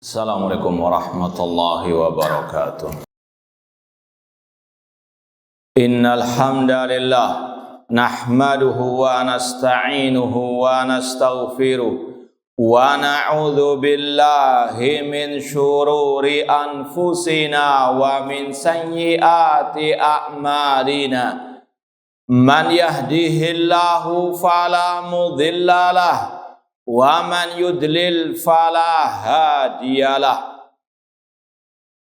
Assalamualaikum warahmatullahi wabarakatuh. Innal hamdalillah nahmaduhu wa nasta'inuhu wa nastaghfiruh wa na'udzu billahi min syururi anfusina wa min sayyiati a'malina. Man yahdihillahu fala mudhillalah wa man yudlil fala hadiyalah.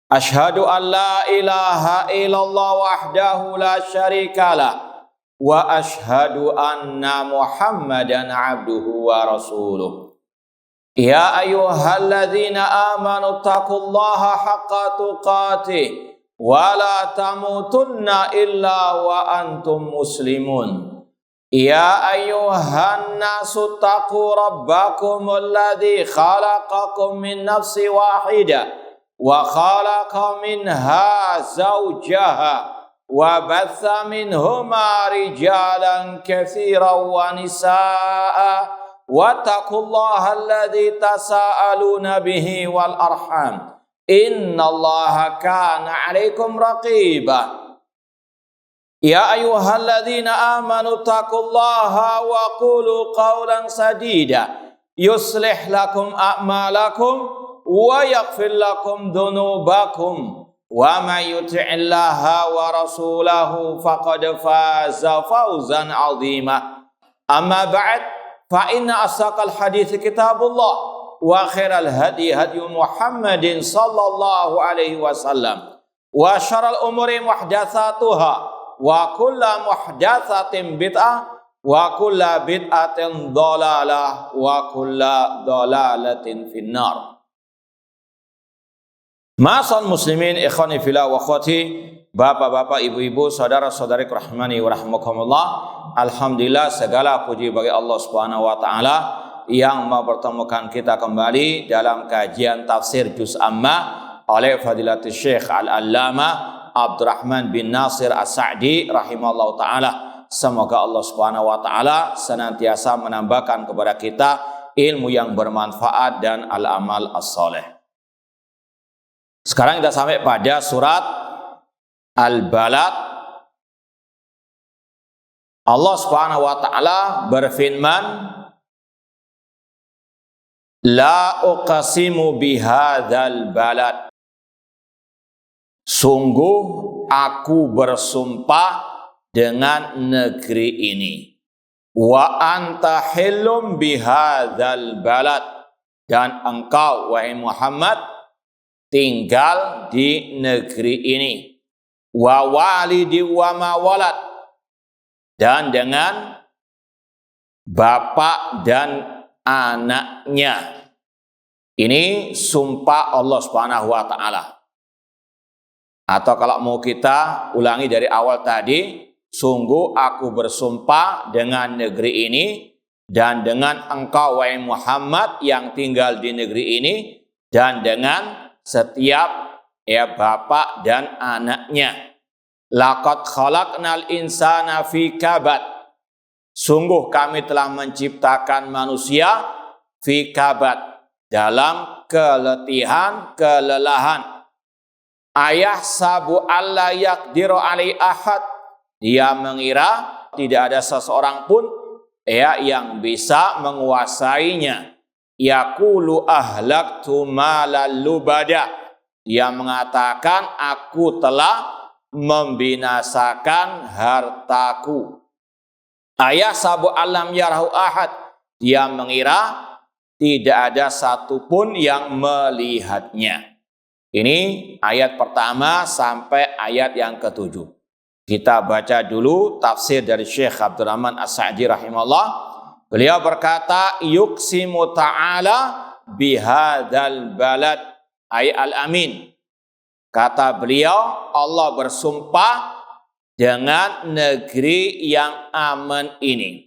Asyhadu an la ilaha illallah wahdahu la syarikalah wa asyhadu anna Muhammadan abduhu wa rasuluh. Ya ayyuhalladzina amanu taqullaha haqqa tuqatih wa la tamutunna illa wa antum muslimun. Ya ayyuhan nasu taqu rabbakum alladzi khalaqakum min nafsin wahidah wa khalaqa minha zawjaha wa batha minhuma rijalan katsiran wa nisaa'a wattaqullaha alladzi tasaaluna bihi wal arham innallaha kana 'alaikum raqiba. Ya ayyuhalladzina amanu taqullaha wa qulu qawlan sadida yuslih lakum a'malakum wa yaghfir lakum dhunubakum wa may yuti'illaha wa rasulahu faqad faza fawzan 'azima. Amma ba'd, fa inna asaqal hadits kitabullah wa khairal hadi hadi Muhammadin sallallahu alaihi wasallam wa syarrul umuri muhdatsatuha wa kulla muhdatsatin bid'ah wa kulla bid'atin dhalalah wa kulla dhalalatin finnar. Ma'asal muslimin ikhwani fillah wa akhwati, bapak-bapak, ibu-ibu, saudara-saudari rahimani wa rahmakumullah. Alhamdulillah, segala puji bagi Allah Subhanahu wa taala yang mempertemukan kita kembali dalam kajian tafsir juz amma oleh Fadilatul Syekh Al-Allamah Abdurrahman bin Nasir As-Sa'di rahimahullah ta'ala. Semoga Allah subhanahu wa ta'ala senantiasa menambahkan kepada kita ilmu yang bermanfaat dan al-amal as-soleh. Sekarang kita sampai pada surat Al-Balad. Allah subhanahu wa ta'ala berfirman, La uqasimu bihadzal balad. Sungguh aku bersumpah dengan negeri ini. Wa anta hillum bihadzal balad. Dan engkau wahai Muhammad tinggal di negeri ini. Wa walidi wa ma walad. Dan dengan bapak dan anaknya. Ini sumpah Allah Subhanahu wa taala. Atau kalau mau kita ulangi dari awal tadi, sungguh aku bersumpah dengan negeri ini dan dengan engkau wahai Muhammad yang tinggal di negeri ini dan dengan setiap bapak dan anaknya. Laqad khalaqnal insana fi kabad. Sungguh kami telah menciptakan manusia fi kabad, dalam keletihan, kelelahan. Ayah sabu alla yaqdiru alai ahad. Dia mengira tidak ada seseorang pun yang bisa menguasainya. Yaqulu ahlaktu malal lubada. Dia mengatakan aku telah membinasakan hartaku. Ayah sabu alam yarahu ahad. Dia mengira tidak ada satupun yang melihatnya. Ini ayat pertama sampai ayat yang ke-7. Kita baca dulu tafsir dari Syekh Abdurrahman As-Sa'di rahimahullah. Beliau berkata, yuqsimu ta'ala bihadzal balad ay al-amin. Kata beliau, Allah bersumpah dengan negeri yang aman ini.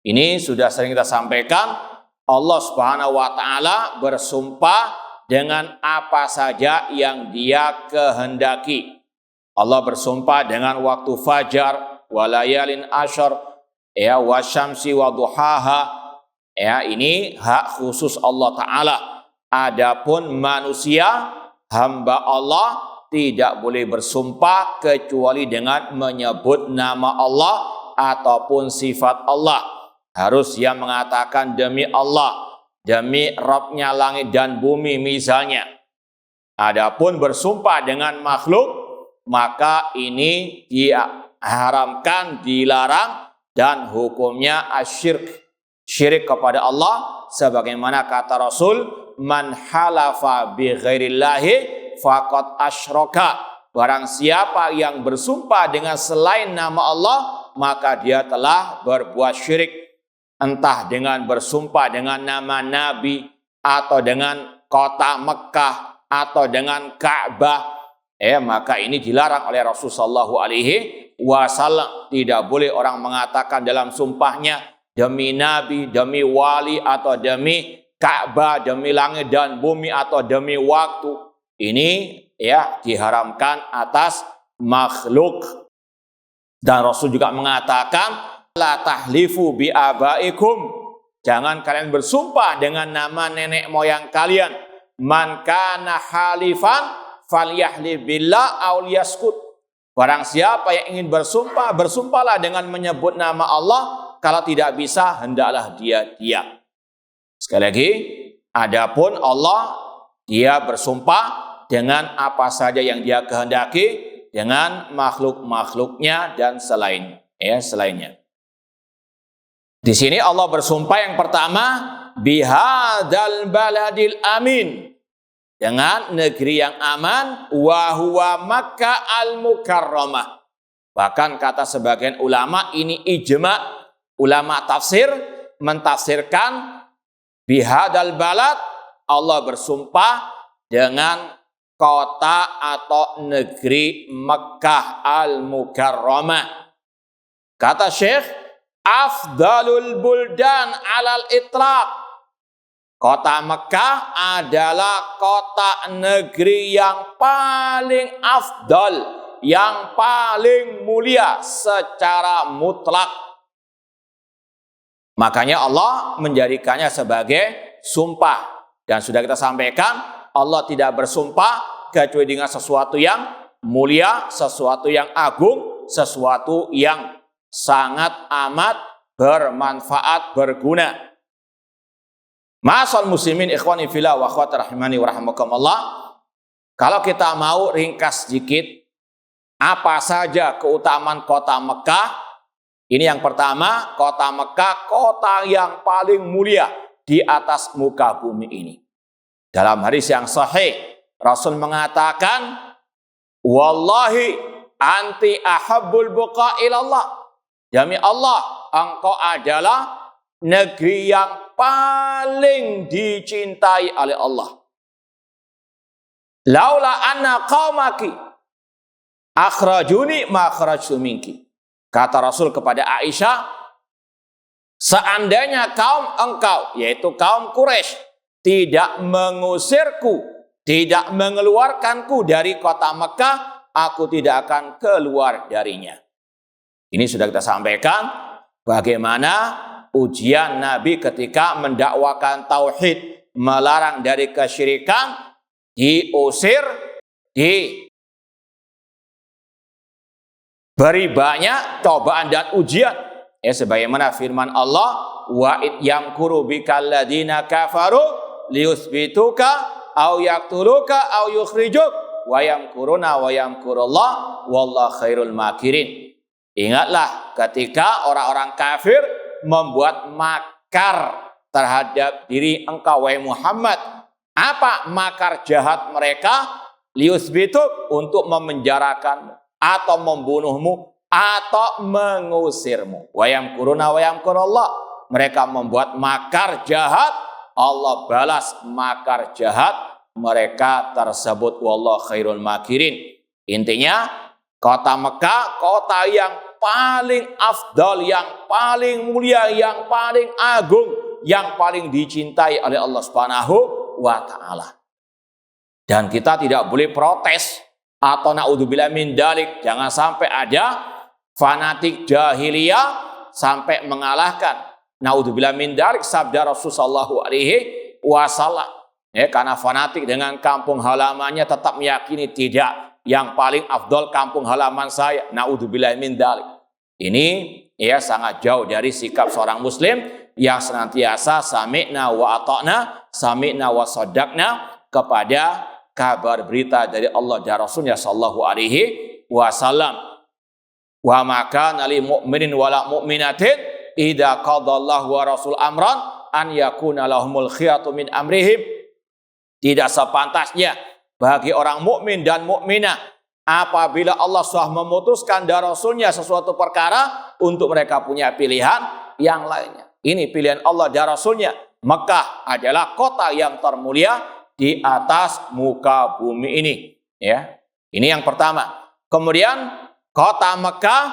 Ini sudah sering kita sampaikan. Allah Subhanahu wa taala bersumpah dengan apa saja yang Dia kehendaki. Allah bersumpah dengan waktu fajar, walayalin asyar, wasyamsi wa duhaha. Ini hak khusus Allah Ta'ala. Adapun manusia, hamba Allah, tidak boleh bersumpah kecuali dengan menyebut nama Allah ataupun sifat Allah. Harus dia mengatakan demi Allah, demi Rabbnya langit dan bumi misalnya. Adapun bersumpah dengan makhluk, maka ini diharamkan, dilarang, dan hukumnya asyirk, syirik kepada Allah, sebagaimana kata Rasul, man halafa bi ghairillahi faqad asyraka. Barang siapa yang bersumpah dengan selain nama Allah, maka dia telah berbuat syirik. Entah dengan bersumpah dengan nama Nabi, atau dengan kota Mekah, atau dengan Ka'bah, maka ini dilarang oleh Rasulullah SAW. Tidak boleh orang mengatakan dalam sumpahnya demi Nabi, demi wali, atau demi Ka'bah, demi langit dan bumi, atau demi waktu. Ini diharamkan atas makhluk. Dan Rasul juga mengatakan, la tahlifu bi abaikum, jangan kalian bersumpah dengan nama nenek moyang kalian. Man kana halifan falyahlif billah aw liyaskut. Barang siapa yang ingin bersumpah, bersumpahlah dengan menyebut nama Allah. Kalau tidak bisa, hendaklah dia diam. Sekali lagi, adapun Allah, dia bersumpah dengan apa saja yang dia kehendaki, dengan makhluk-makhluknya dan selainnya. Di sini Allah bersumpah yang pertama, bihadzal baladil amin, dengan negeri yang aman, wa huwa Makkah al-Mukarramah. Bahkan kata sebagian ulama, ini ijma, ulama tafsir mentafsirkan bihadzal balad, Allah bersumpah dengan kota atau negeri Makkah al-Mukarramah. Kata Syekh, afdalul buldan alal itlaq, kota Mekah adalah kota negeri yang paling afdal, yang paling mulia secara mutlak. Makanya Allah menjadikannya sebagai sumpah. Dan sudah kita sampaikan, Allah tidak bersumpah kecuali dengan sesuatu yang mulia, sesuatu yang agung, sesuatu yang sangat amat bermanfaat, berguna. Ma'asal muslimin ikhwani fillah wa akhwati rahimani wa rahimakumullah. Kalau kita mau ringkas sedikit apa saja keutamaan kota Mekah. Ini yang pertama, kota Mekah kota yang paling mulia di atas muka bumi ini. Dalam hadis yang sahih, Rasul mengatakan, wallahi anti ahabbul buqa ilallah. Demi Allah, engkau adalah negeri yang paling dicintai oleh Allah. Laula anna qaumaki akhrajuni ma kharajtu minki. Kata Rasul kepada Aisyah, seandainya kaum engkau, yaitu kaum Quraisy, tidak mengusirku, tidak mengeluarkanku dari kota Mekah, aku tidak akan keluar darinya. Ini sudah kita sampaikan bagaimana ujian Nabi ketika mendakwakan tauhid, melarang dari kesyirikan, diusir, beri banyak cobaan dan ujian. Sebagaimana firman Allah, wa id yamkuru bikal ladina kafaru liyusbituka aw yaqtuluka aw yukhrijuk wa yamkuruna wa yamkurullah wallahu khairul makirin. Ingatlah ketika orang-orang kafir membuat makar terhadap diri engkau wahai Muhammad. Apa makar jahat mereka? Liyusbituk, untuk memenjarakanmu atau membunuhmu atau mengusirmu. Wa yamkuruna wa yamkurullah. Mereka membuat makar jahat, Allah balas makar jahat mereka tersebut. Wallahu khairul makirin. Intinya, kota Mekah, kota yang paling afdal, yang paling mulia, yang paling agung, yang paling dicintai oleh Allah Subhanahu wa Ta'ala. Dan kita tidak boleh protes atau naudzubillah min dalik. Jangan sampai ada fanatik jahiliyah sampai mengalahkan. Naudzubillah min dalik, sabda Rasulullah SAW. karena fanatik dengan kampung halamannya tetap meyakini tidak. Yang paling afdol kampung halaman saya. Naudzubillah min dzalik. Ini sangat jauh dari sikap seorang muslim yang senantiasa sami'na wa ata'na, sami'na wa saddaqna kepada kabar berita dari Allah dan Rasulnya sallallahu alaihi wasallam. Wa maka nali mu'minin wala mu'minatin idza qadallahu wa rasul amran an yakuna lahumul khiyatu min amrihim. Tidak sepantasnya bagi orang mukmin dan mukminah apabila Allah sudah memutuskan dari Rasulnya sesuatu perkara untuk mereka punya pilihan yang lainnya. Ini pilihan Allah dan Rasulnya. Mekah adalah kota yang termulia di atas muka bumi ini. Ini yang pertama. Kemudian kota Mekah,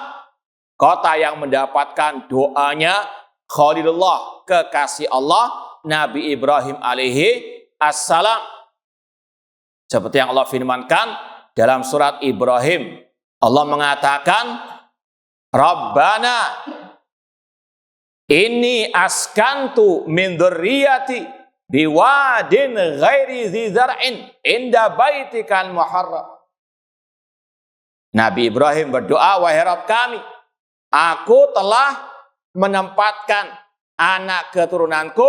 kota yang mendapatkan doanya Khalilullah, kekasih Allah, Nabi Ibrahim alaihi assalam. Seperti yang Allah firmankan dalam surat Ibrahim. Allah mengatakan, Rabbana inni askantu min dzurriyyati biwadin ghairi dzi zar'in inda baitikal muharram. Nabi Ibrahim berdoa, wahai Rabb kami, aku telah menempatkan anak keturunanku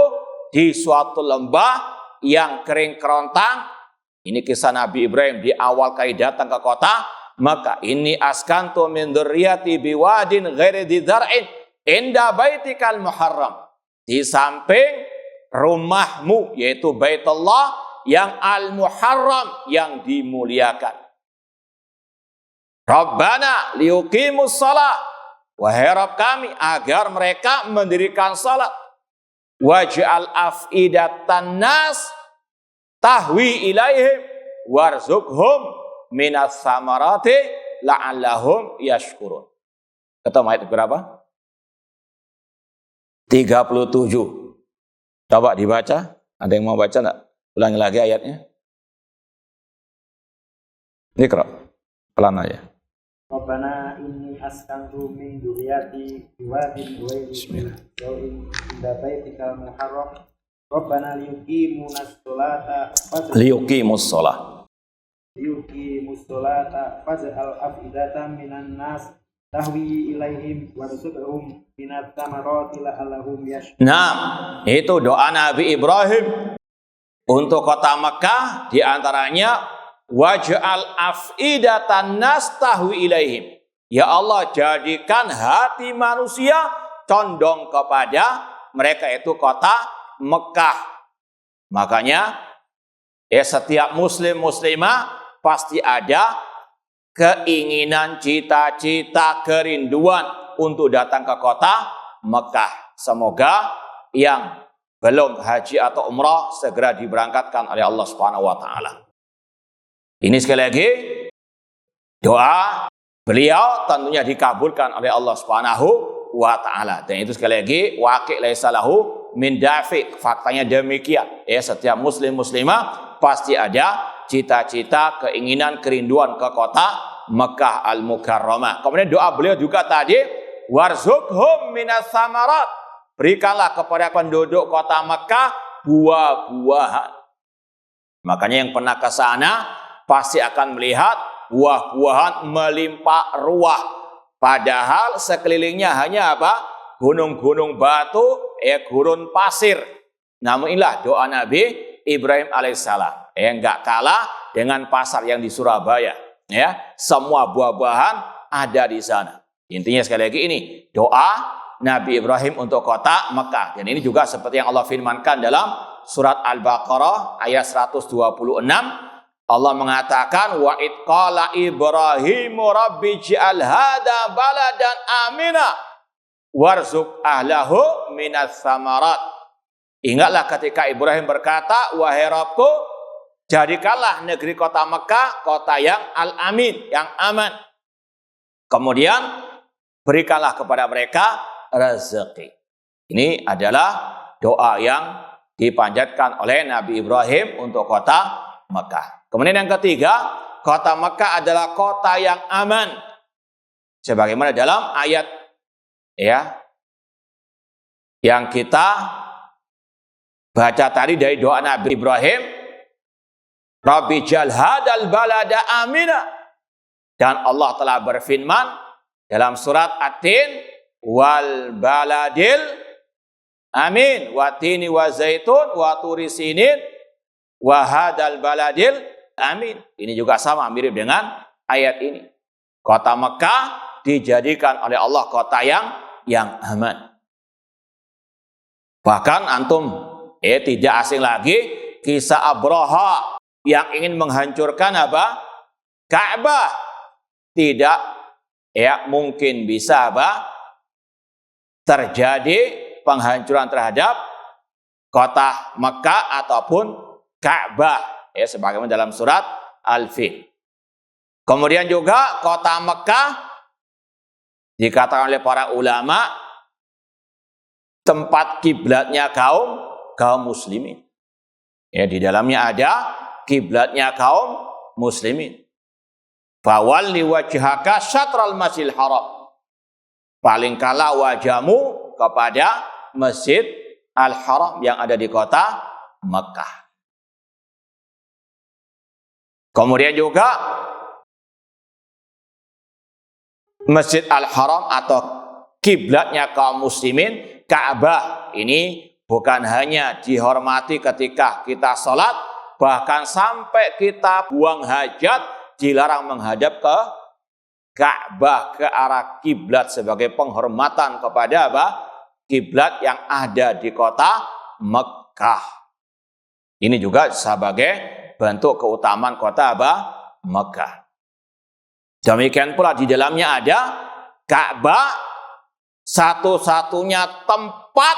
di suatu lembah yang kering kerontang. Ini kisah Nabi Ibrahim di awal kali datang ke kota Maka ini askantu min dzurriyyati biwadin ghairi dzi zar'in inda baitikal muharram. Di samping rumahmu, yaitu Baitullah yang al-muharram, yang dimuliakan. Rabbana liyuqimus shalah. Wahai Rabb kami, agar mereka mendirikan salat. Waj'al af'idatan nas tahwi ilaihim warzuqhum minas samarati la'allahum yashkurun. Ketemu ayat berapa? 37. Coba dibaca. Ada yang mau baca enggak? Ulangi lagi ayatnya. Iqra. Pelan aja. Rabbana inni askantu min dzurriyyati biwadin ghairi dzar'in inda baitikal muharram. Rabbana liyuqimus sholata faj'al af'idatan minan nas tahwi ilaihim warzuqhum minat thamarati la'allahum yashkurun. Nah, itu doa Nabi Ibrahim untuk kota Mekah, di antaranya waj'al af'idatan nas tahwi ilaihim. Ya Allah, jadikan hati manusia condong kepada mereka, itu kota Mekah. Makanya setiap muslim muslimah pasti ada keinginan, cita-cita, kerinduan untuk datang ke kota Mekah. Semoga yang belum haji atau umrah segera diberangkatkan oleh Allah Subhanahu wa taala. Ini sekali lagi doa beliau tentunya dikabulkan oleh Allah Subhanahu wa taala. Dan itu sekali lagi waqi' laisa lahu min dafi'. Faktanya demikian. Setiap muslim muslimah pasti ada cita-cita, keinginan, kerinduan ke kota Mekah al-Mukarramah. Kemudian doa beliau juga tadi, warzuqhum minas samarat. Berikanlah kepada penduduk kota Mekah buah-buahan. Makanya yang pernah ke sana pasti akan melihat buah-buahan melimpah ruah. Padahal sekelilingnya hanya apa? Gunung-gunung batu, gurun pasir. Namun inilah doa Nabi Ibrahim alaihissalam. Enggak kalah dengan pasar yang di Surabaya. Semua buah-buahan ada di sana. Intinya sekali lagi ini doa Nabi Ibrahim untuk kota Mekah. Dan ini juga seperti yang Allah firmankan dalam surat Al-Baqarah ayat 126. Allah mengatakan, wa id qala Ibrahimu rabbi ij'al hadza baladan amina warzuq ahlahu minas samarat. Ingatlah ketika Ibrahim berkata, wahai Rabbku, jadikanlah negeri kota Mekah kota yang al-amin, yang aman. Kemudian berikanlah kepada mereka rezeki. Ini adalah doa yang dipanjatkan oleh Nabi Ibrahim untuk kota Mekah. Kemudian yang ketiga, kota Mekah adalah kota yang aman. Sebagaimana dalam ayat yang kita baca tadi dari doa Nabi Ibrahim, Rabbi jal hadal balada amina. Dan Allah telah berfirman dalam surat At-Tin, wal baladil amin, wa tini wa zaitun wa turi sinin wa hadal baladil amin. Ini juga sama, mirip dengan ayat ini. Kota Mekah dijadikan oleh Allah kota yang aman. Bahkan antum tidak asing lagi kisah Abraha yang ingin menghancurkan apa? Ka'bah. Tidak mungkin bisa apa? Terjadi penghancuran terhadap kota Mekah ataupun Ka'bah, sebagaimana dalam surat Al-Fil. Kemudian juga kota Mekah dikatakan oleh para ulama tempat kiblatnya kaum muslimin. Di dalamnya ada kiblatnya kaum muslimin. Fawalli wajhaka syatral masjidil haram. Palingkanlah wajahmu kepada Masjid Al-Haram yang ada di kota Mekah. Kemudian juga Masjid Al-Haram atau kiblatnya kaum muslimin, Ka'bah ini bukan hanya dihormati ketika kita sholat, bahkan sampai kita buang hajat dilarang menghadap ke Ka'bah, ke arah kiblat sebagai penghormatan kepada apa? Kiblat yang ada di kota Mekah. Ini juga sebagai bentuk keutamaan kota apa? Mekah. Demikian pula di dalamnya ada Ka'bah, satu-satunya tempat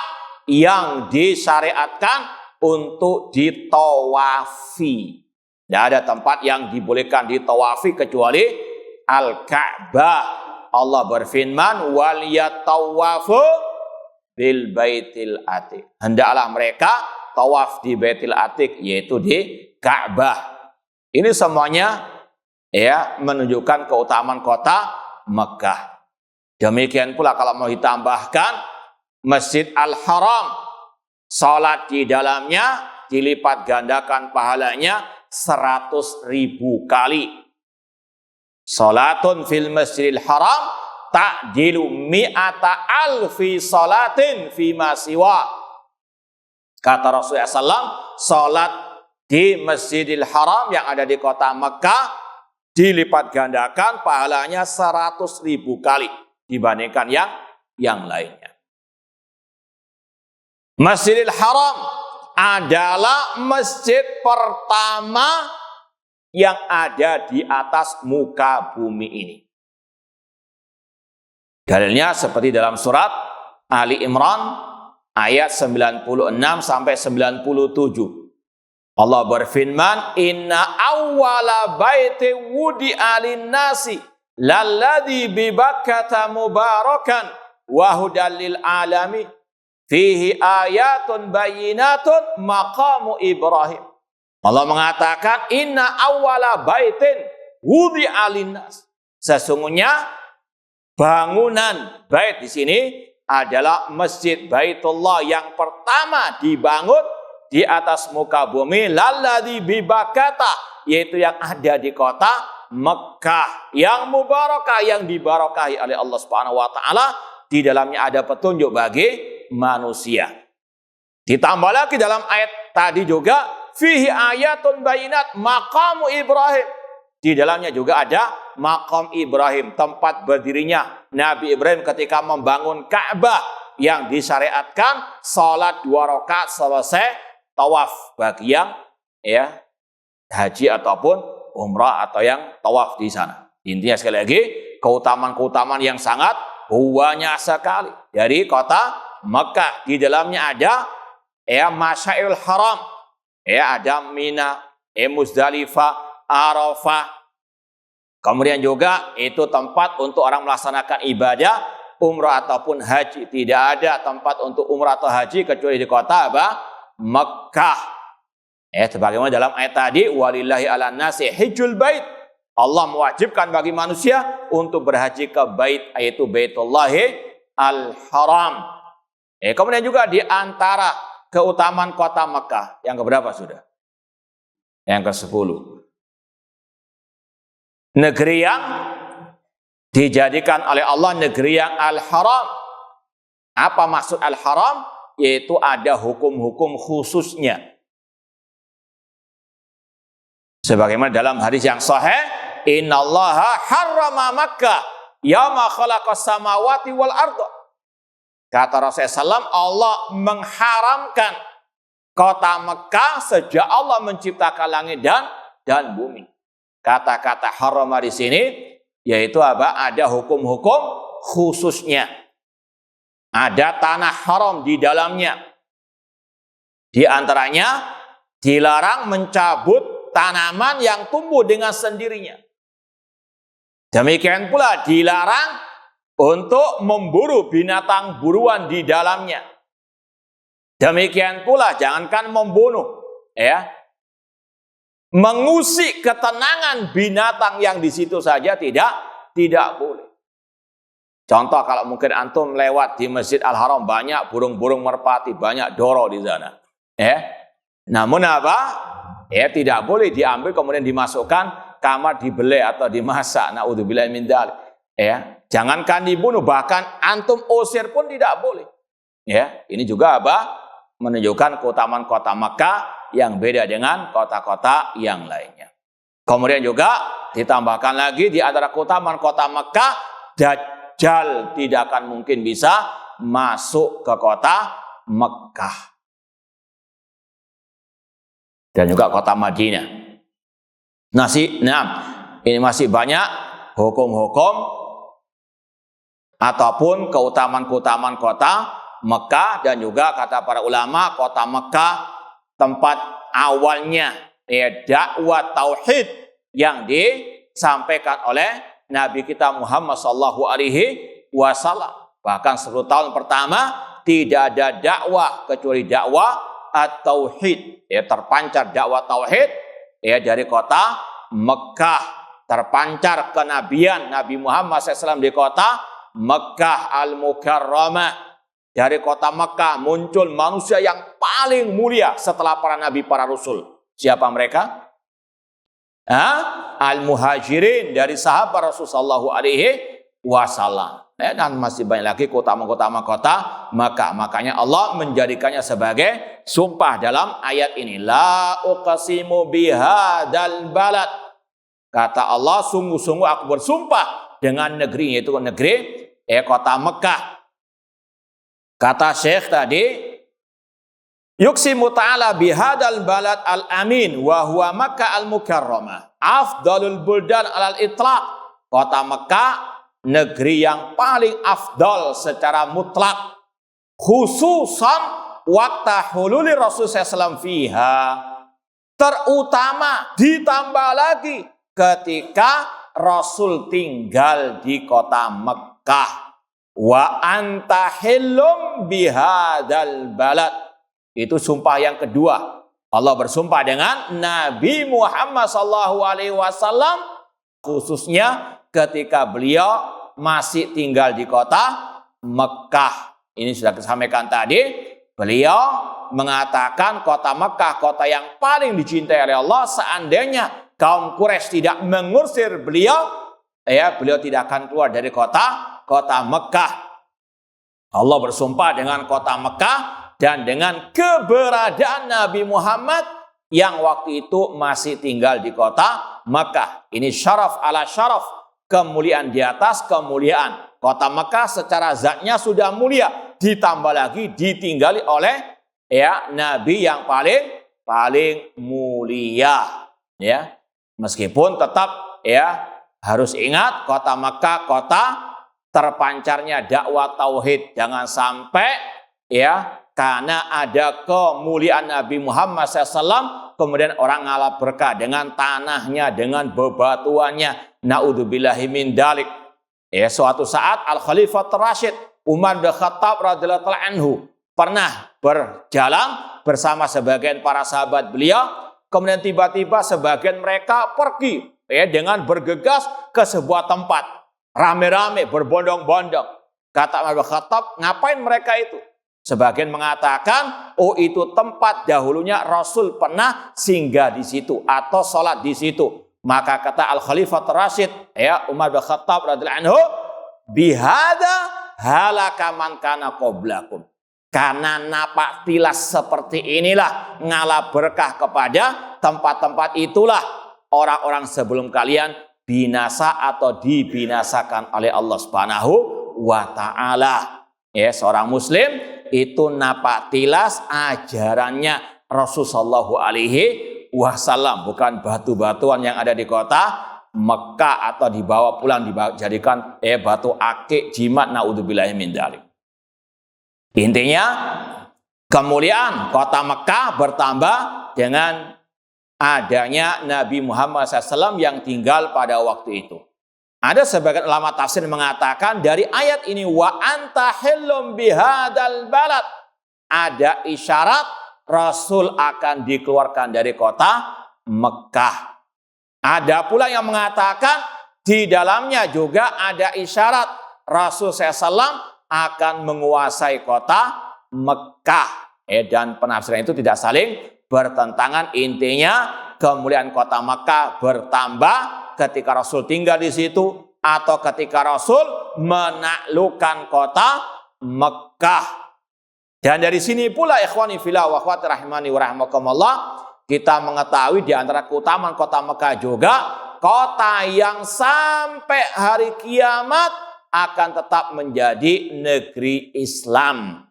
yang disyariatkan untuk ditawafi. Tidak ada tempat yang dibolehkan ditawafi kecuali Al-Ka'bah. Allah berfirman, wal yatawafu bil baitil atiq. Hendaklah mereka tawaf di Baitil Atiq, yaitu di Ka'bah. Ini semuanya menunjukkan keutamaan kota Mekah. Demikian pula kalau mau ditambahkan Masjid Al-Haram, salat di dalamnya dilipat gandakan pahalanya 100.000 kali. Salatun fil Masjidil Haram ta'dilu mi'ata alfi salatin fima siwa. Kata Rasulullah SAW, salat di Masjidil Haram yang ada di kota Mekah dilipat gandakan pahalanya 100.000 kali dibandingkan yang lainnya. Masjidil Haram adalah masjid pertama yang ada di atas muka bumi ini. Dalilnya seperti dalam surat Ali Imran ayat 96 sampai 97. Allah berfirman, inna awwala baiti wudi'a lin-nasi lalladzi bi Bakkata mubarakan wa hudal lil alamin fihi ayatun bayyinatun maqamu Ibrahim. Allah mengatakan, inna awwala baitin wudi'a lin-nas. Sesungguhnya bangunan bait di sini adalah Masjid Baitullah yang pertama dibangun di atas muka bumi, lalladzi bi Bakkata, yaitu yang ada di kota Mekah, yang mubarakah, yang dibarakahi oleh Allah Subhanahu wa taala. Di dalamnya ada petunjuk bagi manusia. Ditambah lagi dalam ayat tadi juga, fihi ayatun bayinat maqamu Ibrahim. Di dalamnya juga ada maqam Ibrahim, tempat berdirinya Nabi Ibrahim ketika membangun Ka'bah, yang disyariatkan salat 2 rakaat selesai tawaf bagi yang haji ataupun umrah atau yang tawaf di sana. Intinya sekali lagi, keutamaan-keutamaan yang sangat banyak sekali dari kota Mekah. Di dalamnya ada Masyairul Haram, ada Mina, Muzdalifah, Arafah. Kemudian juga itu tempat untuk orang melaksanakan ibadah umrah ataupun haji. Tidak ada tempat untuk umrah atau haji kecuali di kota Mekah. Sebagaimana dalam ayat tadi, walillahi ala nasi hijjul bait. Allah mewajibkan bagi manusia untuk berhaji ke bait, yaitu Baitullahi Al-Haram. Kemudian juga di antara keutamaan kota Mekah yang keberapa sudah? Yang ke-10. Negeri yang dijadikan oleh Allah negeri yang al-haram. Apa maksud al-haram? Yaitu ada hukum-hukum khususnya. Sebagaimana dalam hadis yang sahih, innallaha harrama Makkah yauma khalaqas samawati wal arda. Kata Rasulullah SAW, Allah mengharamkan kota Mekah sejak Allah menciptakan langit dan bumi. Kata-kata harama di sini yaitu apa? Ada hukum-hukum khususnya. Ada tanah haram di dalamnya. Di antaranya dilarang mencabut tanaman yang tumbuh dengan sendirinya. Demikian pula dilarang untuk memburu binatang buruan di dalamnya. Demikian pula jangankan membunuh, ya, mengusik ketenangan binatang yang di situ saja tidak boleh. Contoh kalau mungkin antum lewat di Masjid Al-Haram banyak burung-burung merpati, banyak doro di sana. Namun apa? Tidak boleh diambil kemudian dimasukkan kamar dibelai atau dimasak. Naudzubillah min dzalik. Jangankan dibunuh, bahkan antum usir pun tidak boleh. Ini juga apa? Menunjukkan keutamaan kota Makkah yang beda dengan kota-kota yang lainnya. Kemudian juga ditambahkan lagi di antara keutamaan kota Makkah, Dajjal tidak akan mungkin bisa masuk ke kota Makkah. Dan juga kota Madinah. Ini masih banyak hukum-hukum ataupun keutamaan-keutamaan kota Mekah, dan juga kata para ulama kota Mekah tempat awalnya dakwah tauhid yang disampaikan oleh Nabi kita Muhammad SAW. Bahkan 10 tahun pertama tidak ada dakwah kecuali dakwah at-tauhid. Terpancar dakwah tauhid dari kota Mekah, terpancar kenabian Nabi Muhammad SAW di kota Mekah al-Mukarramah. Dari kota Mekah muncul manusia yang paling mulia setelah para nabi, para rasul. Siapa mereka? Al-Muhajirin, dari sahabat Rasulullah SAW. Dan masih banyak lagi keutamaan-keutamaan kota Mekah. Makanya Allah menjadikannya sebagai sumpah dalam ayat ini. La uqsimu bihadzal balad. Kata Allah, sungguh-sungguh aku bersumpah dengan negeri, yaitu negeri kota Mekah. Kata Syekh tadi, yuqsimu ta'ala bihadzal balad al-amin wa huwa Makkah al-Mukarramah afdalul buldan alal itlaq. Kota Mekah negeri yang paling afdal secara mutlak, khususan waktu hululi Rasulullah SAW fiha, terutama ditambah lagi ketika Rasul tinggal di kota Mekah. Wa anta hillum bihadzal balad. Itu sumpah yang kedua. Allah bersumpah dengan Nabi Muhammad SAW, khususnya ketika beliau masih tinggal di kota Mekah. Ini sudah disampaikan tadi. Beliau mengatakan kota Mekah kota yang paling dicintai oleh Allah. Seandainya kaum Quraisy tidak mengusir beliau, beliau tidak akan keluar dari kota Mekah. Allah bersumpah dengan kota Mekah dan dengan keberadaan Nabi Muhammad yang waktu itu masih tinggal di kota Mekah. Ini syaraf ala syaraf, kemuliaan di atas kemuliaan. Kota Mekah secara zatnya sudah mulia, ditambah lagi ditinggali oleh Nabi yang paling mulia. Meskipun tetap harus ingat kota Mekah kota terpancarnya dakwah tauhid. Jangan sampai karena ada kemuliaan Nabi Muhammad SAW kemudian orang ngalah berkah dengan tanahnya, dengan bebatuannya. Naudzubillahi min dzalik. Suatu saat Al-Khalifah Rasyid Umar bin Khattab radhiyallahu anhu pernah berjalan bersama sebagian para sahabat beliau, kemudian tiba-tiba sebagian mereka pergi dengan bergegas ke sebuah tempat. Rame-rame, berbondong-bondong. Kata Umar bin Khattab, ngapain mereka itu? Sebagian mengatakan, oh itu tempat dahulunya Rasul pernah singgah di situ atau sholat di situ. Maka kata Al-Khalifah Rasyid, ya Umar bin Khattab radhiyallahu anhu, bihada halaka man kana qablakum. Karena napak tilas seperti inilah ngalah berkah kepada tempat-tempat itulah orang-orang sebelum kalian binasa atau dibinasakan oleh Allah Subhanahu wa taala. Ya, seorang muslim itu napak tilas ajarannya Rasulullah sallallahu alaihi wasallam, bukan batu-batuan yang ada di kota Mekah atau dibawa pulang dijadikan batu akik jimat, naudzubillahi min dzalik. Intinya kemuliaan kota Mekah bertambah dengan adanya Nabi Muhammad SAW yang tinggal pada waktu itu. Ada sebagian ulama tafsir mengatakan dari ayat ini wa anta hillum bihadal balad, ada isyarat Rasul akan dikeluarkan dari kota Mekah. Ada pula yang mengatakan di dalamnya juga ada isyarat Rasul SAW akan menguasai kota Mekah. Dan penafsiran itu tidak saling bertentangan. Intinya kemuliaan kota Mekah bertambah ketika Rasul tinggal di situ atau ketika Rasul menaklukkan kota Mekah. Dan dari sini pula ikhwani fillah wa akhwati rahimani wa rahimakumullah, kita mengetahui di antara keutamaan kota Mekah juga kota yang sampai hari kiamat akan tetap menjadi negeri Islam.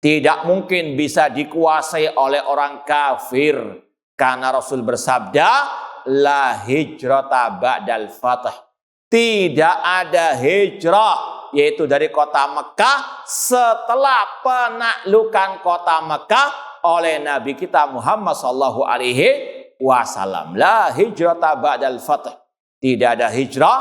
Tidak mungkin bisa dikuasai oleh orang kafir karena Rasul bersabda la hijrata ba'dal fath. Tidak ada hijrah yaitu dari kota Mekah setelah penaklukan kota Mekah oleh Nabi kita Muhammad sallallahu alaihi wasallam. La hijrata ba'dal fath. Tidak ada hijrah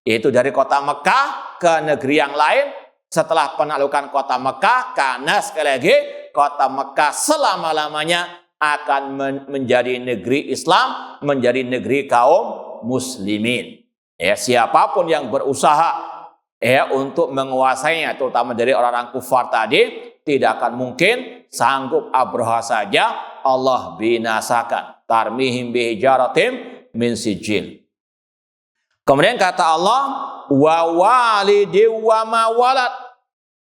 yaitu dari kota Mekah ke negeri yang lain setelah penaklukan kota Mekah, karena sekali lagi kota Mekah selama-lamanya akan menjadi negeri Islam, menjadi negeri kaum muslimin. Siapapun yang berusaha untuk menguasainya, terutama dari orang-orang kufar tadi, tidak akan mungkin sanggup. Abraha saja Allah binasakan. Tarmihim bihijaratim min sijil. Kemudian kata Allah, wa walidin wa ma walad.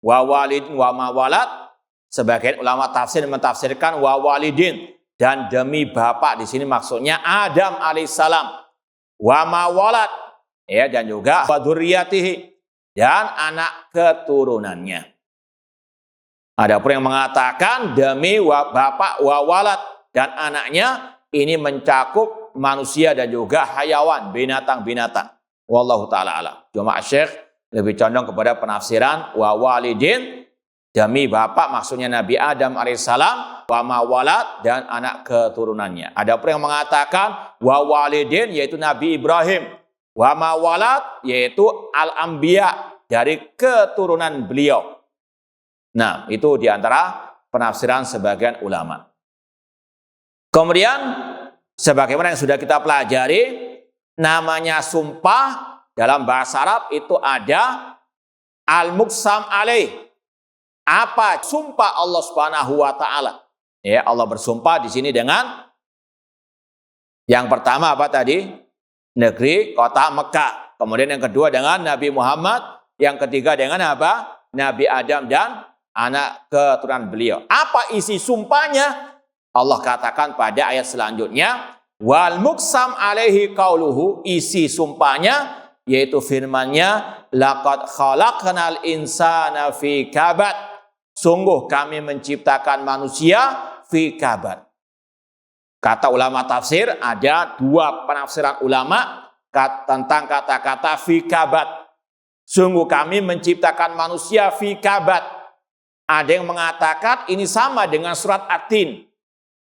Wa walidin wa ma walad. Sebagian ulama tafsir mentafsirkan wa walidin, dan demi bapak di sini maksudnya Adam alaihissalam. Wa ma walad, dan juga wa dzurriyyatihi, dan anak keturunannya. Ada pun yang mengatakan demi bapak wa walad dan anaknya, ini mencakup manusia dan juga hayawan, binatang-binatang. Wallahu ta'ala alam. Cuma Syekh lebih condong kepada penafsiran wa walidin, demi bapak maksudnya Nabi Adam alaihissalam, wa ma walad, dan anak keturunannya. Ada pun yang mengatakan wa walidin yaitu Nabi Ibrahim, wa ma walad yaitu al-anbiya, dari keturunan beliau. Nah, itu diantara penafsiran sebagian ulama. Kemudian sebagaimana yang sudah kita pelajari, namanya sumpah dalam bahasa Arab itu ada al-muqsam alaih. Apa sumpah Allah Subhanahu wa taala? Allah bersumpah di sini dengan yang pertama apa tadi? Negeri kota Mekah. Kemudian yang kedua dengan Nabi Muhammad, yang ketiga dengan apa? Nabi Adam dan anak keturunan beliau. Apa isi sumpahnya? Allah katakan pada ayat selanjutnya, wal muqsam alaihi qauluhu, isi sumpahnya yaitu firman-Nya, laqad khalaqnal insana fi kabad, sungguh kami menciptakan manusia fi kabad. Kata ulama tafsir, ada dua penafsiran ulama tentang kata-kata fi kabad. Sungguh kami menciptakan manusia fi kabad. Ada yang mengatakan ini sama dengan surat At-Tin.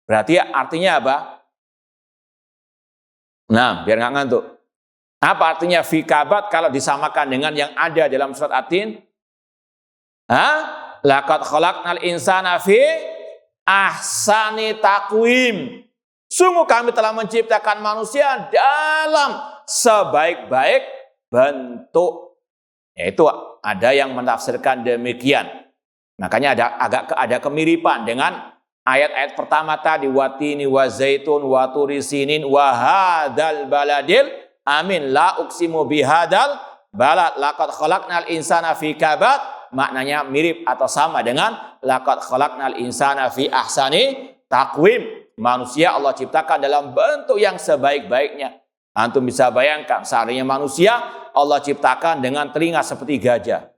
Berarti artinya apa? Nah, biar nggak ngantuk. Apa artinya fi kabad kalau disamakan dengan yang ada dalam surat At-Tin? Laqad khalaqnal insana fi ahsani taqwim. Sungguh kami telah menciptakan manusia dalam sebaik-baik bentuk. Yaitu ada yang menafsirkan demikian. Makanya ada kemiripan dengan ayat-ayat pertama tadi, watini wa zaitun wa turi sinin wa hadzal baladil amin la uqsimu bihadzal balad laqad khalaqnal insana fi kabad. Maknanya mirip atau sama dengan laqad khalaqnal insana fi ahsani taqwim. Manusia Allah ciptakan dalam bentuk yang sebaik-baiknya. Antum bisa bayangkan seandainya manusia Allah ciptakan dengan telinga seperti gajah.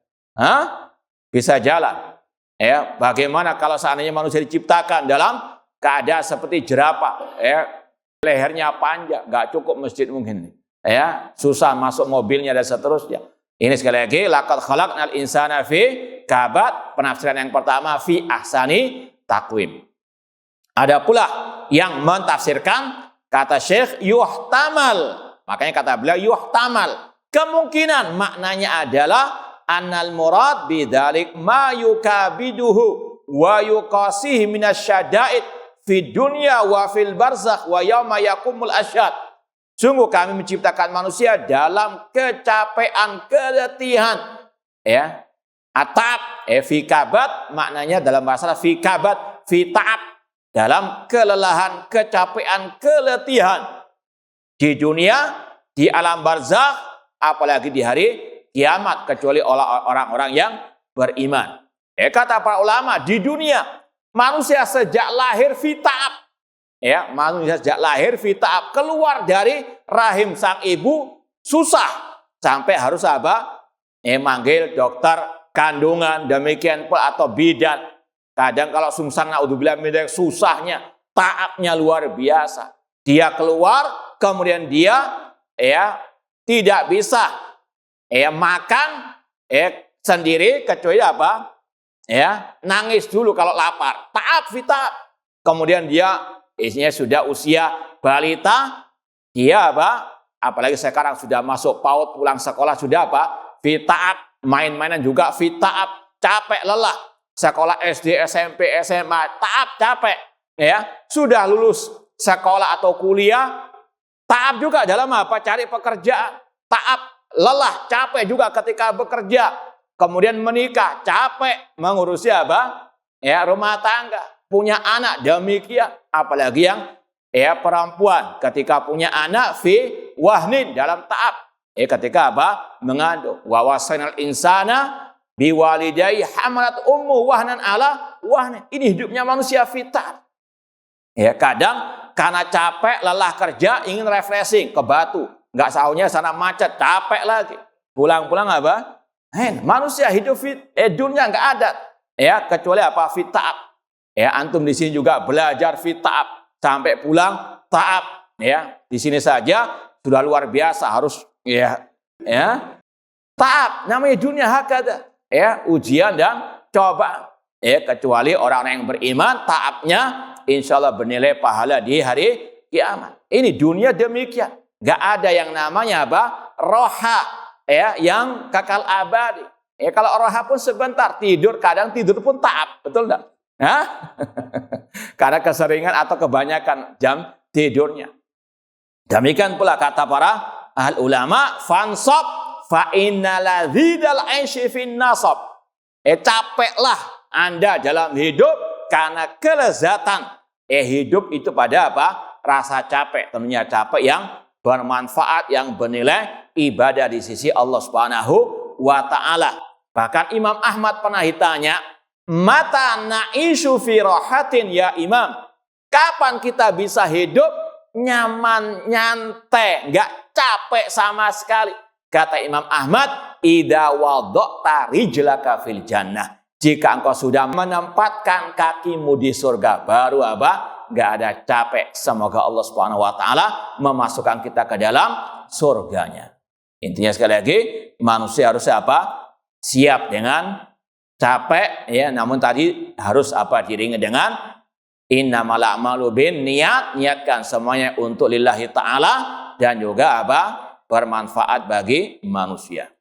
Bisa jalan. Ya, bagaimana kalau seandainya manusia diciptakan dalam keadaan seperti jerapah, ya, lehernya panjang, nggak cukup masjid mungkin, ya, susah masuk mobilnya dan seterusnya. Ini sekali lagi, laqad khalaqnal insana fi kabad. Penafsiran yang pertama fi ahsani taqwim. Ada pula yang mentafsirkan kata Syekh yuhtamal. Makanya kata beliau yuhtamal. Kemungkinan maknanya adalah annal murad bidzalik ma yukabiduhu wa yuqasihi minasyada'id fid dunya wa fil barzakh wa yauma yaqumul asyhad. Sungguh kami menciptakan manusia dalam kecapean, keletihan, ya. Atap, fi kabad maknanya dalam bahasa fi kabad, fi ta'ab, dalam kelelahan, kecapean, keletihan di dunia, di alam barzakh, apalagi di hari kiamat, kecuali orang-orang yang beriman. Kata para ulama, di dunia manusia sejak lahir fita'ab. Ya, manusia sejak lahir fita'ab, keluar dari rahim sang ibu susah sampai harus apa? Manggil dokter kandungan, demikian pula atau bidan. Kadang kalau sungsang naudzubillah min dzalik, susahnya, taabnya luar biasa. Dia keluar, kemudian dia tidak bisa makan sendiri kecuali apa? Nangis dulu kalau lapar. Ta'ab fita'ab. Kemudian dia isinya sudah usia balita, dia apa? Apalagi sekarang sudah masuk PAUD, pulang sekolah sudah apa? Fita'ab, main-mainan juga fita'ab, capek lelah. Sekolah SD, SMP, SMA, ta'ab, capek, ya. Sudah lulus sekolah atau kuliah, ta'ab juga dalam apa? Cari pekerjaan, ta'ab, lelah, capek juga ketika bekerja. Kemudian menikah, capek mengurusi apa? Rumah tangga, punya anak, demikian. Apalagi yang perempuan ketika punya anak fi wahnin, dalam ta'ab. Ketika apa? Mengandung. Wa wasainal insana biwalidayhi hamalat ummu wahnan ala wahnin. Ini hidupnya manusia fi ta'ab. Kadang karena capek, lelah kerja, ingin refreshing ke Batu. Nggak sahurnya sana macet, capek lagi. Pulang-pulang apa? Manusia hidup dunia nggak ada. Kecuali apa? Fit ta'ab. Antum di sini juga belajar fit ta'ab. Sampai pulang ta'ab. Di sini saja sudah luar biasa harus ta'ab. Namanya dunia hakada. Ujian dan cobaan. Kecuali orang-orang yang beriman, ta'abnya insya Allah bernilai pahala di hari kiamat. Ini dunia demikian. Gak ada yang namanya apa? Roha, yang kekal abadi. Kalau roha pun sebentar, tidur, kadang tidur pun ta'ab, betul enggak? Karena keseringan atau kebanyakan jam tidurnya. Demikian pula kata para ahli ulama, fansab fa innal dzidal 'aishi fin nasab. Capeklah Anda dalam hidup karena kelezatan. Hidup itu pada apa? Rasa capek, tentunya capek yang bermanfaat, yang bernilai ibadah di sisi Allah Subhanahu wa ta'ala. Bahkan Imam Ahmad pernah ditanya, mata na'ishu fi rahatin ya Imam? Kapan kita bisa hidup nyaman, nyantai, nggak capek sama sekali? Kata Imam Ahmad, idza wada'ta rijlaka fil jannah. Jika engkau sudah menempatkan kakimu di surga, baru apa? Nggak ada capek. Semoga Allah Subhanahu wa ta'ala memasukkan kita ke dalam surganya. Intinya sekali lagi, manusia harus apa? Siap dengan capek, namun tadi harus apa? Diringi dengan innamal a'malu binniyat, niatkan semuanya untuk lillahi ta'ala dan juga apa? Bermanfaat bagi manusia.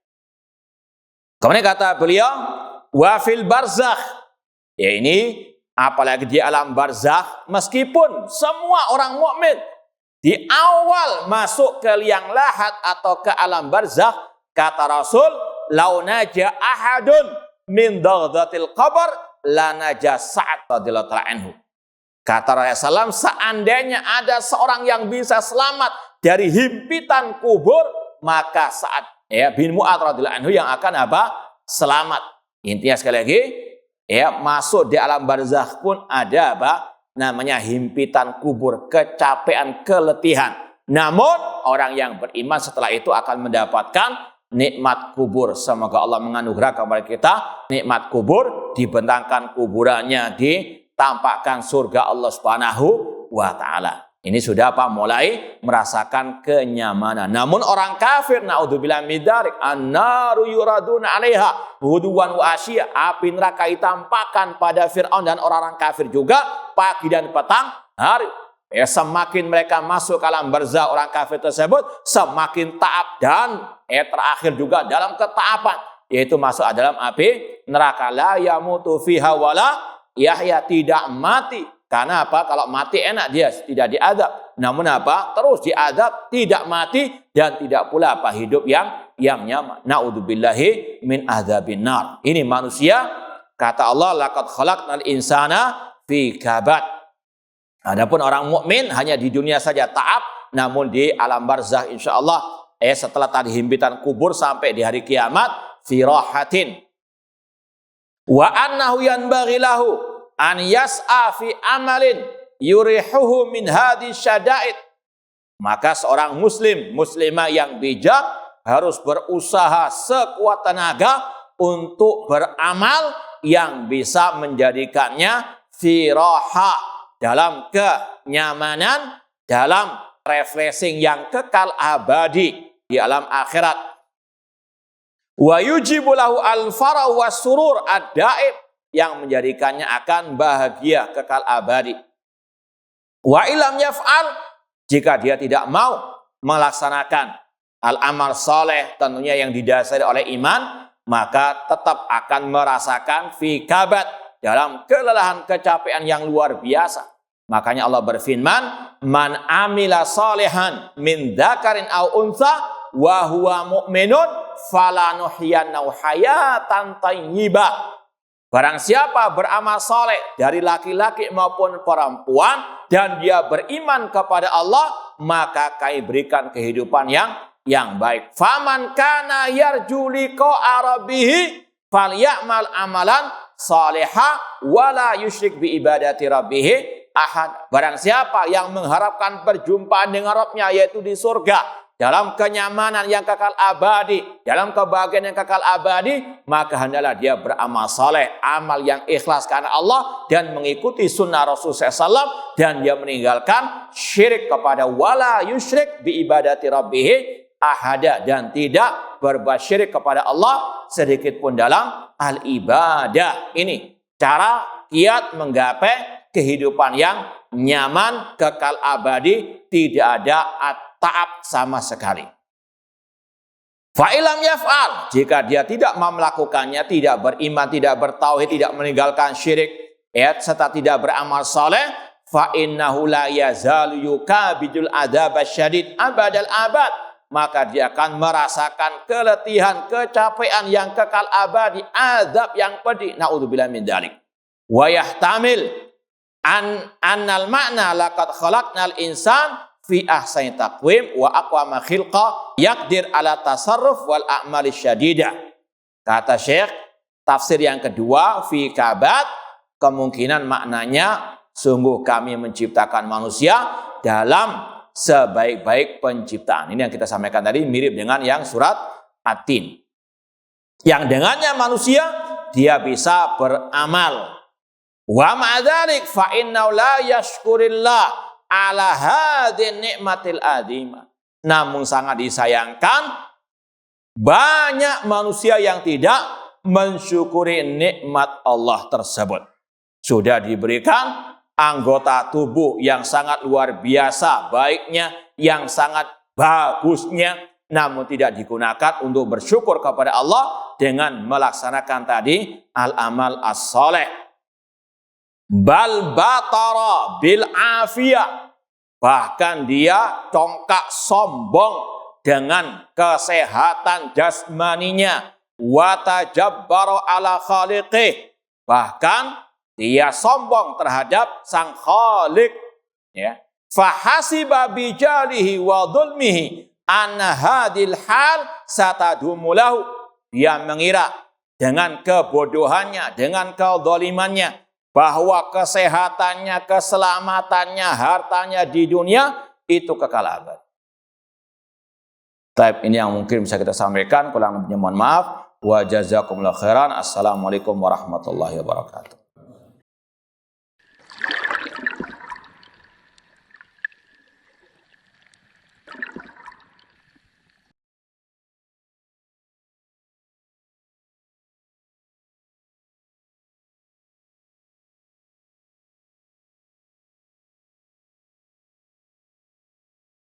Kemudian kata beliau, wa fil barzakh. Ini apalagi di alam barzakh, meskipun semua orang mukmin di awal masuk ke liang lahat atau ke alam barzakh, kata Rasul, lau naja ahadun min daghdatil qabr lanaja Sa'ad radhiyallahu ta'ala anhu. Kata Rasulullah SAW, seandainya ada seorang yang bisa selamat dari himpitan kubur, maka Sa'ad bin Mu'adz radhiyallahu anhu yang akan apa? Selamat. Intinya sekali lagi, masuk di alam barzakh pun ada apa? Namanya himpitan kubur, kecapean, keletihan. Namun orang yang beriman setelah itu akan mendapatkan nikmat kubur. Semoga Allah menganugerahkan kepada kita nikmat kubur, dibentangkan kuburannya, ditampakkan surga Allah Subhanahu wa taala. Ini sudah apa? Mulai merasakan kenyamanan. Namun orang kafir, naudzubillah min dzalik, an-naru yuraduna 'alaiha ghuduwan wa asya. Api neraka ditampakkan pada Firaun dan orang-orang kafir juga pagi dan petang hari. Semakin mereka masuk ke alam barzakh, orang kafir tersebut semakin taat dan terakhir juga dalam ketaapan, yaitu masuk dalam api neraka. La yamutu fiha wala yahya, tidak mati. Karena apa? Kalau mati enak, dia tidak diadab. Namun apa? Terus diadab, tidak mati dan tidak pula apa? Hidup yang nyaman. Na'udzubillahi min adzabin nar. Ini manusia, kata Allah, laqad khalaqnal insana fi kabad. Adapun orang mukmin hanya di dunia saja taat, namun di alam barzakh insyaallah setelah tadi himpitan kubur sampai di hari kiamat fi rahatin. Wa annahu yanbaghi lahu an yas'a fi amalin yurihuhu min hadhihi syada'id. Maka seorang muslim, muslimah yang bijak harus berusaha sekuat tenaga untuk beramal yang bisa menjadikannya firaha, dalam kenyamanan, dalam refreshing yang kekal abadi di alam akhirat. Wa yujibu lahu al-farah wa surur ad-daib, yang menjadikannya akan bahagia kekal abadi. Wa ilam yaf'al, jika dia tidak mau melaksanakan al-amal soleh tentunya yang didasari oleh iman, maka tetap akan merasakan fi kabad, dalam kelelahan, kecapean yang luar biasa. Makanya Allah berfirman, man amila solehan min dzakarin aw untha wa huwa mu'minun falanuhyiyannahu hayatan thayyibah. Barang siapa beramal soleh dari laki-laki maupun perempuan dan dia beriman kepada Allah, maka kami berikan kehidupan yang baik. Faman kana yarju liqa'a rabbih falyamal amalan salihah wala yusyrik bi ibadati rabbih ahad. Barang siapa yang mengharapkan perjumpaan dengan Rabbnya, yaitu di surga, dalam kenyamanan yang kekal abadi, dalam kebahagiaan yang kekal abadi, maka hendaklah dia beramal saleh, amal yang ikhlas karena Allah dan mengikuti sunnah Rasulullah SAW, dan dia meninggalkan syirik kepada wala yusyrik bi ibadati rabbih ahada, dan tidak berbuat syirik kepada Allah sedikit pun dalam al-ibadah. Ini cara kiat menggapai kehidupan yang nyaman, kekal abadi, tidak ada taat sama sekali. Fa'ilam yaf'al, jika dia tidak mau melakukannya, tidak beriman, tidak bertauhid, tidak meninggalkan syirik, serta tidak beramal saleh, fa'innahu la yazalu yukabidul adzab asyadid abadal abad, maka dia akan merasakan keletihan, kecapean yang kekal abadi, azab yang pedih. Na'udzubillah min dzalik. Wa yahtamil annal ma'na laqad khalaqnal insan fi ahsani taqwim wa aqwama khilqa yaqdir ala tasarruf wal a'mali syadidah. Kata Syekh, tafsir yang kedua fi kabad, kemungkinan maknanya sungguh kami menciptakan manusia dalam sebaik-baik penciptaan. Ini yang kita sampaikan tadi mirip dengan yang surat At-Tin. Yang dengannya manusia dia bisa beramal. Wa ma'adzalik fa innahu la yashkurillah ala hadin nikmatil adima. Namun sangat disayangkan banyak manusia yang tidak mensyukuri nikmat Allah tersebut. Sudah diberikan anggota tubuh yang sangat luar biasa baiknya, yang sangat bagusnya, namun tidak digunakan untuk bersyukur kepada Allah dengan melaksanakan tadi al-amal as-saleh. Bal batara bil afiyah, bahkan dia congkak sombong dengan kesehatan jasmaninya, wa tajabbara ala khaliqih, Bahkan dia sombong terhadap sang Khalik. Ya. Fahasiba bijalihi wa dhulmihi anna hadil hal satadumulahu. Dia mengira dengan kebodohannya, dengan kezalimannya, bahwa kesehatannya, keselamatannya, hartanya di dunia itu kekal abadi. Taib, ini yang mungkin bisa kita sampaikan. Kurang lebihnya mohon maaf. Wa jazakumullahu khairan. Assalamualaikum warahmatullahi wabarakatuh.